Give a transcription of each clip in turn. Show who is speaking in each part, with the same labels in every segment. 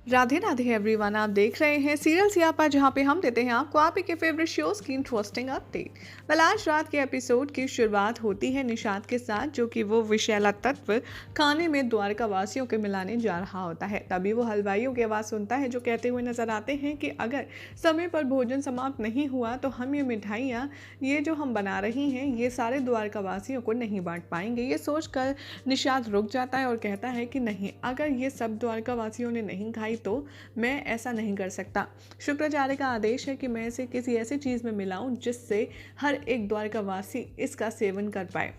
Speaker 1: Radhe Radhe everyone, आप देख रहे हैं सीरियल सियापा, जहां पे हम देते हैं आपको आप ही के फेवरेट शोज की इंटरेस्टिंग अपडेट। आज रात के एपिसोड की शुरुआत होती है निषाद के साथ, जो कि वो विषैला तत्व खाने में द्वारका वासियों के मिलाने जा रहा होता है। तभी वो हलवाइयों की आवाज़ सुनता है, जो कहते हुए नजर आते हैं कि अगर समय पर भोजन समाप्त नहीं हुआ तो हम ये मिठाइयाँ, ये जो हम बना रही हैं, ये सारे द्वारका वासियों को नहीं बांट पाएंगे। ये सोचकर निषाद रुक जाता है और कहता है कि नहीं, अगर ये सब द्वारका वासियों ने नहीं खाई तो मैं ऐसा नहीं कर सकता। शुक्राचार्य का आदेश है कि मैं इसे किसी ऐसी चीज़ में मिलाऊं जिससे हर एक द्वारकावासी इसका सेवन कर पाए।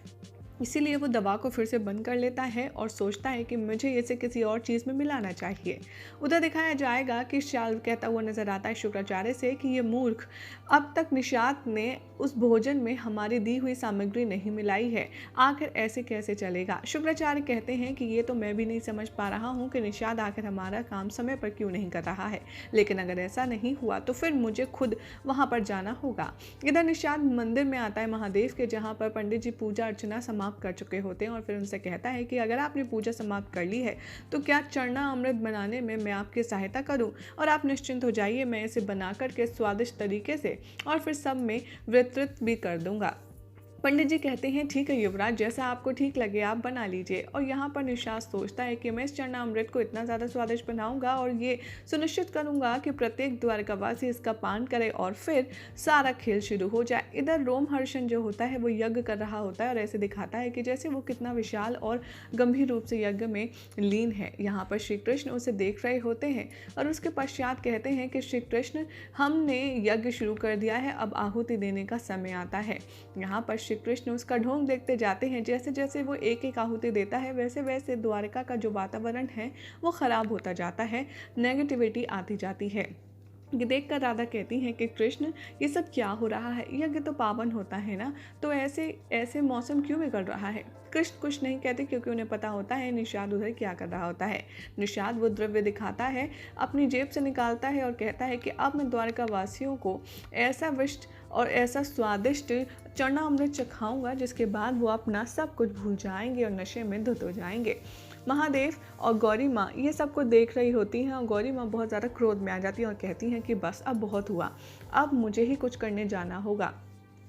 Speaker 1: इसीलिए वो दवा को फिर से बंद कर लेता है और सोचता है कि मुझे इसे किसी और चीज़ में मिलाना चाहिए। उधर दिखाया जाएगा कि शाल कहता हुआ नजर आता है शुक्राचार्य से कि ये मूर्ख, अब तक निषाद ने उस भोजन में हमारी दी हुई सामग्री नहीं मिलाई है, आखिर ऐसे कैसे चलेगा। शुक्राचार्य कहते हैं कि ये तो मैं भी नहीं समझ पा रहा हूँ कि निषाद आखिर हमारा काम समय पर क्यों नहीं कर रहा है, लेकिन अगर ऐसा नहीं हुआ तो फिर मुझे खुद वहाँ पर जाना होगा। इधर निषाद मंदिर में आता है महादेव के, जहाँ पर पंडित जी पूजा अर्चना समाप्त कर चुके होते हैं और फिर उनसे कहता है कि अगर आपने पूजा समाप्त कर ली है तो क्या चरना अमृत बनाने में मैं आपकी सहायता करूं, और आप निश्चिंत हो जाइए, मैं इसे बना करके स्वादिष्ट तरीके से और फिर सब में वितरित भी कर दूंगा। पंडित जी कहते हैं ठीक है युवराज, जैसा आपको ठीक लगे आप बना लीजिए। और यहाँ पर निषाद सोचता है कि मैं इस चरणामृत को इतना ज़्यादा स्वादिष्ट बनाऊंगा और ये सुनिश्चित करूंगा कि प्रत्येक द्वारकावासी इसका पान करे और फिर सारा खेल शुरू हो जाए। इधर रोमहर्षण जो होता है वो यज्ञ कर रहा होता है और ऐसे दिखाता है कि जैसे वो कितना विशाल और गंभीर रूप से यज्ञ में लीन है। यहाँ पर श्री कृष्ण उसे देख रहे होते हैं और उसके पश्चात कहते हैं कि श्री कृष्ण, हमने यज्ञ शुरू कर दिया है, अब आहुति देने का समय आता है। यहाँ पर श्री कृष्ण उसका ढोंग देखते जाते हैं। जैसे जैसे वो एक एक आहुति देता है वैसे वैसे द्वारका का जो वातावरण है वो खराब होता जाता है, नेगेटिविटी आती जाती है। ये देखकर राधा कहती हैं कि कृष्ण, ये सब क्या हो रहा है, यज्ञ तो पावन होता है ना, तो ऐसे ऐसे मौसम क्यों बिगड़ रहा है। कृष्ण कुछ नहीं कहते क्योंकि उन्हें पता होता है निषाद उधर क्या कर रहा होता है। निषाद वो द्रव्य दिखाता है, अपनी जेब से निकालता है और कहता है कि अब मैं द्वारका वासियों को ऐसा विष्ट और ऐसा स्वादिष्ट चना अमृत चखाऊंगा जिसके बाद वो अपना सब कुछ भूल जाएंगे और नशे में धुत हो जाएंगे। महादेव और गौरी माँ ये सब कुछ देख रही होती हैं और गौरी माँ बहुत ज़्यादा क्रोध में आ जाती हैं और कहती हैं कि बस अब बहुत हुआ, अब मुझे ही कुछ करने जाना होगा।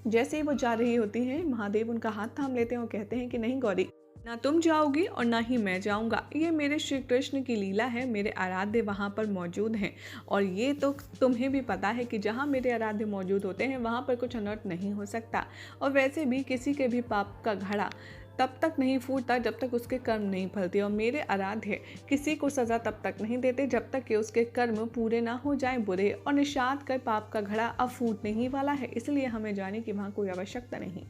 Speaker 1: जैसे ही वो जा रही होती हैं, महादेव उनका हाथ थाम लेते हैं और कहते हैं कि नहीं गौरी, ना तुम जाओगी और ना ही मैं जाऊंगा, ये मेरे श्री कृष्ण की लीला है, मेरे आराध्य वहाँ पर मौजूद हैं और ये तो तुम्हें भी पता है कि जहाँ मेरे आराध्य मौजूद होते हैं वहाँ पर कुछ अनर्थ नहीं हो सकता। और वैसे भी किसी के भी पाप का घड़ा तब तक नहीं फूटता जब तक उसके कर्म नहीं फलते, और मेरे आराध्य किसी को सज़ा तब तक नहीं देते जब तक कि उसके कर्म पूरे ना हो जाएं बुरे। और निषाद का पाप का घड़ा अब फूटने ही वाला है, इसलिए हमें जाने की वहाँ कोई आवश्यकता नहीं।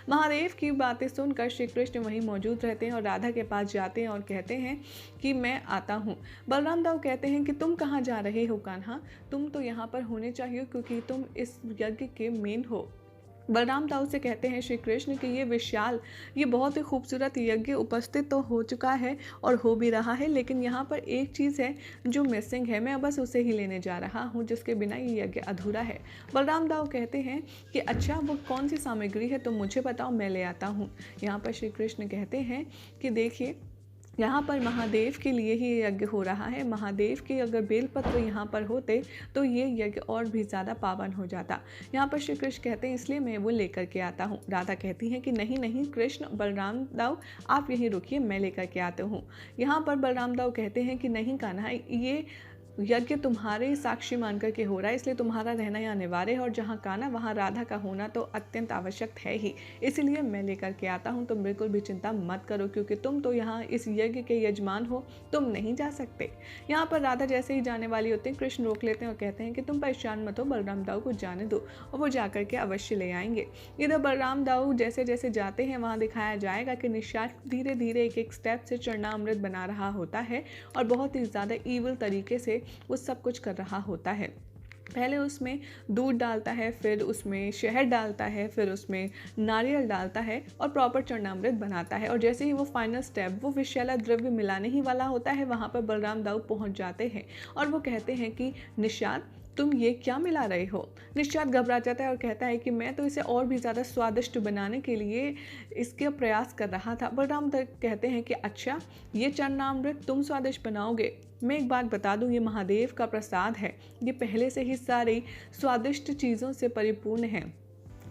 Speaker 1: महादेव की बातें सुनकर श्री कृष्ण वहीं मौजूद रहते हैं और राधा के पास जाते हैं और कहते हैं कि मैं आता हूँ। बलराम दाऊ कहते हैं कि तुम कहाँ जा रहे हो कान्हा, तुम तो यहाँ पर होने चाहिए क्योंकि तुम इस यज्ञ के मेन हो। बलराम दाऊ से कहते हैं श्री कृष्ण कि ये विशाल, ये बहुत ही खूबसूरत यज्ञ उपस्थित तो हो चुका है और हो भी रहा है, लेकिन यहाँ पर एक चीज़ है जो मिसिंग है, मैं बस उसे ही लेने जा रहा हूँ, जिसके बिना ये यज्ञ अधूरा है। बलराम दाऊ कहते हैं कि अच्छा वो कौन सी सामग्री है, तुम मुझे बताओ, मैं ले आता हूँ। यहाँ पर श्री कृष्ण कहते हैं कि देखिए, यहाँ पर महादेव के लिए ही यज्ञ हो रहा है, महादेव के अगर बेलपत्र यहाँ पर होते तो ये यज्ञ और भी ज़्यादा पावन हो जाता। यहाँ पर श्री कृष्ण कहते हैं इसलिए मैं वो लेकर के आता हूँ। राधा कहती हैं कि नहीं नहीं कृष्ण, बलराम दाऊ आप यहीं रुकिए, मैं लेकर के आता हूँ। यहाँ पर बलराम दाऊ कहते हैं कि नहीं कान्हा, ये यज्ञ तुम्हारे साक्षी मानकर के हो रहा है, इसलिए तुम्हारा रहना यहाँ अनिवार्य है और जहाँ कान्हा वहाँ राधा का होना तो अत्यंत आवश्यक है ही, इसीलिए मैं लेकर के आता हूँ। तुम बिल्कुल भी चिंता मत करो क्योंकि तुम तो यहाँ इस यज्ञ के यजमान हो, तुम नहीं जा सकते। यहाँ पर राधा जैसे ही जाने वाली होती है, कृष्ण रोक लेते हैं और कहते हैं कि तुम परेशान मत हो, बलराम दाऊ को जाने दो और वो जाकर के अवश्य ले आएंगे। इधर बलराम दाऊ जैसे जैसे जाते हैं वहाँ दिखाया जाएगा कि निषाद धीरे धीरे एक एक स्टेप से चरणामृत बना रहा होता है और बहुत ही ज़्यादा ईविल तरीके से वो सब कुछ कर रहा होता है। पहले उसमें दूध डालता है, फिर उसमें शहद डालता है, फिर उसमें नारियल डालता है और प्रॉपर चरणामृत बनाता है। और जैसे ही वो फाइनल स्टेप, वो विषैला द्रव्य मिलाने ही वाला होता है, वहाँ पर बलराम दाऊ पहुँच जाते हैं और वो कहते हैं कि निषाद, तुम ये क्या मिला रहे हो? निषाद घबरा जाता है और कहता है कि मैं तो इसे और भी ज़्यादा स्वादिष्ट बनाने के लिए इसके प्रयास कर रहा था। बलराम कहते हैं कि अच्छा, ये चरणामृत तुम स्वादिष्ट बनाओगे? मैं एक बात बता दूं, ये महादेव का प्रसाद है। ये पहले से ही सारी स्वादिष्ट चीज़ों से परिपूर्ण है।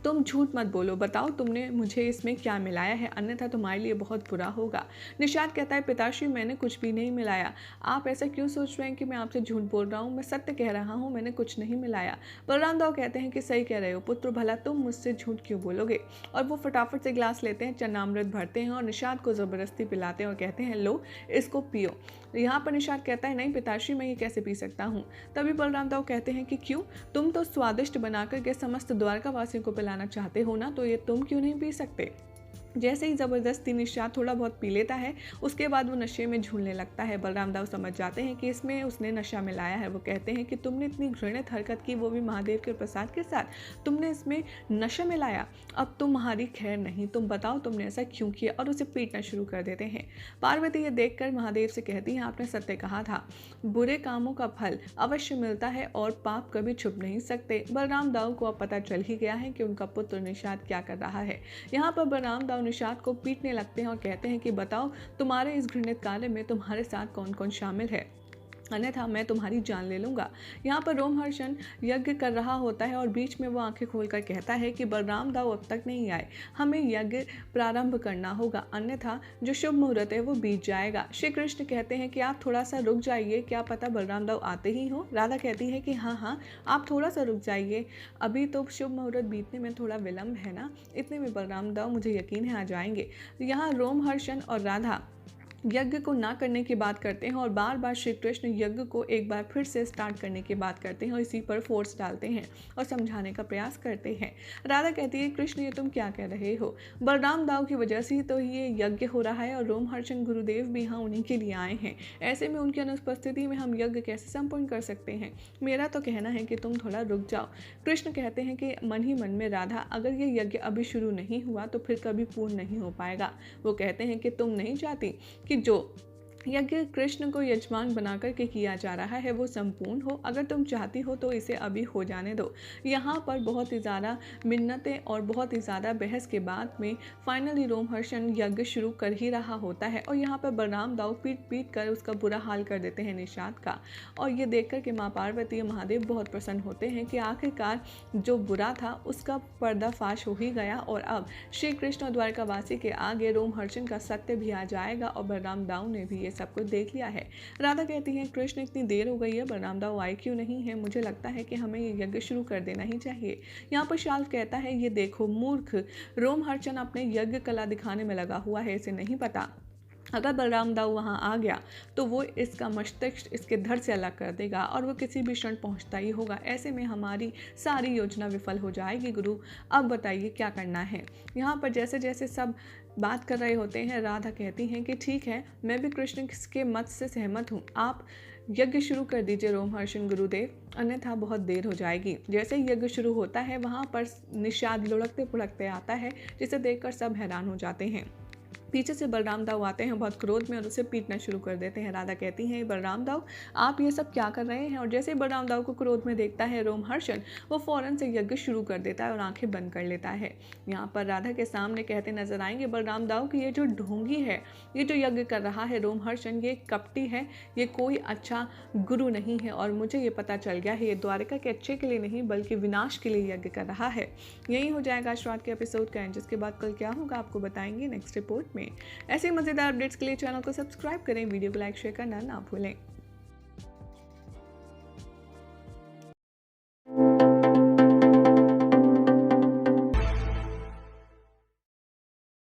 Speaker 1: तुम झूठ मत बोलो, बताओ तुमने मुझे इसमें क्या मिलाया है, अन्यथा तुम्हारे लिए बहुत बुरा होगा। निषाद कहता है पिताश्री, मैंने कुछ भी नहीं मिलाया। आप ऐसा क्यों सोच रहे हैं कि मैं आपसे झूठ बोल रहा हूँ? मैं सत्य कह रहा हूँ, मैंने कुछ नहीं मिलाया। बलराम दाऊ कहते हैं कि सही कह रहे हो पुत्र, भला तुम मुझसे झूठ क्यों बोलोगे? और वो फटाफट से गिलास लेते हैं, चरणामृत भरते हैं और निषाद को ज़बरदस्ती पिलाते हैं और कहते हैं लो इसको पियो। यहाँ पर निषाद कहता है नहीं पिताश्री, मैं ये कैसे पी सकता हूँ? तभी बलराम दाऊ कहते हैं कि क्यों, तुम तो स्वादिष्ट बनाकर के समस्त द्वारका वासियों को पिलाना चाहते हो ना, तो ये तुम क्यों नहीं पी सकते? जैसे ही ज़बरदस्ती निषाद थोड़ा बहुत पी लेता है, उसके बाद वो नशे में झूलने लगता है। बलराम दाऊ समझ जाते हैं कि इसमें उसने नशा मिलाया है। वो कहते हैं कि तुमने इतनी घृणित हरकत की, वो भी महादेव के प्रसाद के साथ, तुमने इसमें नशा मिलाया, अब तुम्हारी खैर नहीं, तुम बताओ तुमने ऐसा क्यों किया? और उसे पीटना शुरू कर देते हैं। पार्वती ये देखकर महादेव से कहती है आपने सत्य कहा था, बुरे कामों का फल अवश्य मिलता है और पाप कभी छुप नहीं सकते। बलराम दाऊ को अब पता चल ही गया है कि उनका पुत्र निषाद क्या कर रहा है। यहाँ पर बलराम दाऊ निषाद को पीटने लगते हैं और कहते हैं कि बताओ तुम्हारे इस घृणित कार्य में तुम्हारे साथ कौन कौन शामिल है, अन्यथा मैं तुम्हारी जान ले लूँगा। यहाँ पर रोमहर्षण यज्ञ कर रहा होता है और बीच में वो आंखें खोलकर कहता है कि बलराम दाऊ अब तक नहीं आए, हमें यज्ञ प्रारंभ करना होगा, अन्यथा जो शुभ मुहूर्त है वो बीत जाएगा। श्री कृष्ण कहते हैं कि आप थोड़ा सा रुक जाइए, क्या पता बलराम दाऊ आते ही हो। राधा कहती है कि हाँ, आप थोड़ा सा रुक जाइए, अभी तो शुभ मुहूर्त बीतने में थोड़ा विलम्ब है ना। इतने में बलराम दाऊ मुझे यकीन है आ जाएंगे। यहाँ रोमहर्षण और राधा यज्ञ को ना करने की बात करते हैं और बार बार श्री कृष्ण यज्ञ को एक बार फिर से स्टार्ट करने की बात करते हैं और इसी पर फोर्स डालते हैं और समझाने का प्रयास करते हैं। राधा कहती है कृष्ण ये तुम क्या कह रहे हो? बलराम दाऊ की वजह से ही तो ये यज्ञ हो रहा है और रोमहर्षण गुरुदेव भी यहाँ उन्हीं के लिए आए हैं। ऐसे में उनकी अनुपस्थिति में हम यज्ञ कैसे संपूर्ण कर सकते हैं? मेरा तो कहना है कि तुम थोड़ा रुक जाओ। कृष्ण कहते हैं कि मन ही मन में राधा, अगर ये यज्ञ अभी शुरू नहीं हुआ तो फिर कभी पूर्ण नहीं हो पाएगा। वो कहते हैं कि तुम नहीं चाहती कि जो यज्ञ कृष्ण को यजमान बनाकर के किया जा रहा है वो संपूर्ण हो? अगर तुम चाहती हो तो इसे अभी हो जाने दो। यहाँ पर बहुत ही ज़्यादा मिन्नतें और बहुत ही ज़्यादा बहस के बाद में फाइनली रोमहर्षण यज्ञ शुरू कर ही रहा होता है और यहाँ पर बलराम दाऊ पीट कर उसका बुरा हाल कर देते हैं निषाद का। और ये देख कर के माँ पार्वती और महादेव बहुत प्रसन्न होते हैं कि आखिरकार जो बुरा था उसका पर्दाफाश हो ही गया और अब श्री कृष्ण द्वारकावासी के आगे रोमहर्षण का सत्य भी आ जाएगा और बलराम दाऊ ने भी सब कुछ देख लिया है। राधा कहती है कृष्ण इतनी देर हो गई है, बलराम दाऊ आए क्यों नहीं है? मुझे लगता है कि हमें ये यज्ञ शुरू कर देना ही चाहिए। यहाँ पर शाल्व कहता है ये देखो मूर्ख, रोमहर्षण अपने यज्ञ कला दिखाने में लगा हुआ है, इसे नहीं पता अगर बलराम दाऊ वहाँ आ गया तो वो इसका मस्तिष्क इसके धड़ से अलग कर देगा और वो किसी भी क्षण पहुँचता ही होगा। ऐसे में हमारी सारी योजना विफल हो जाएगी। गुरु अब बताइए क्या करना है? यहाँ पर जैसे जैसे सब बात कर रहे होते हैं राधा कहती हैं कि ठीक है, मैं भी कृष्ण के मत से सहमत हूँ, आप यज्ञ शुरू कर दीजिए रोमहर्षण गुरुदेव, अन्यथा बहुत देर हो जाएगी। जैसे ही यज्ञ शुरू होता है वहाँ पर निषाद लुढ़कते पुढ़कते आता है जिसे देखकर सब हैरान हो जाते हैं। पीछे से बलराम दाऊ आते हैं बहुत क्रोध में और उसे पीटना शुरू कर देते हैं। राधा कहती हैं बलराम दाऊ आप ये सब क्या कर रहे हैं? और जैसे बलराम दाऊ को क्रोध में देखता है रोमहर्षण, वो फौरन से यज्ञ शुरू कर देता है और आंखें बंद कर लेता है। यहाँ पर राधा के सामने कहते नजर आएंगे बलराम दाऊ कि ये जो ढोंगी है, ये जो यज्ञ कर रहा है रोमहर्षण, ये कपटी है, ये कोई अच्छा गुरु नहीं है और मुझे ये पता चल गया है ये द्वारिका के अच्छे के लिए नहीं बल्कि विनाश के लिए यज्ञ कर रहा है। यही हो जाएगा आज रात के एपिसोड का एंड, जिसके बाद कल क्या होगा आपको बताएंगे नेक्स्ट रिपोर्ट में। ऐसे मज़ेदार अपडेट्स के लिए चैनल को सब्सक्राइब करें, वीडियो को लाइक शेयर करना ना भूलें।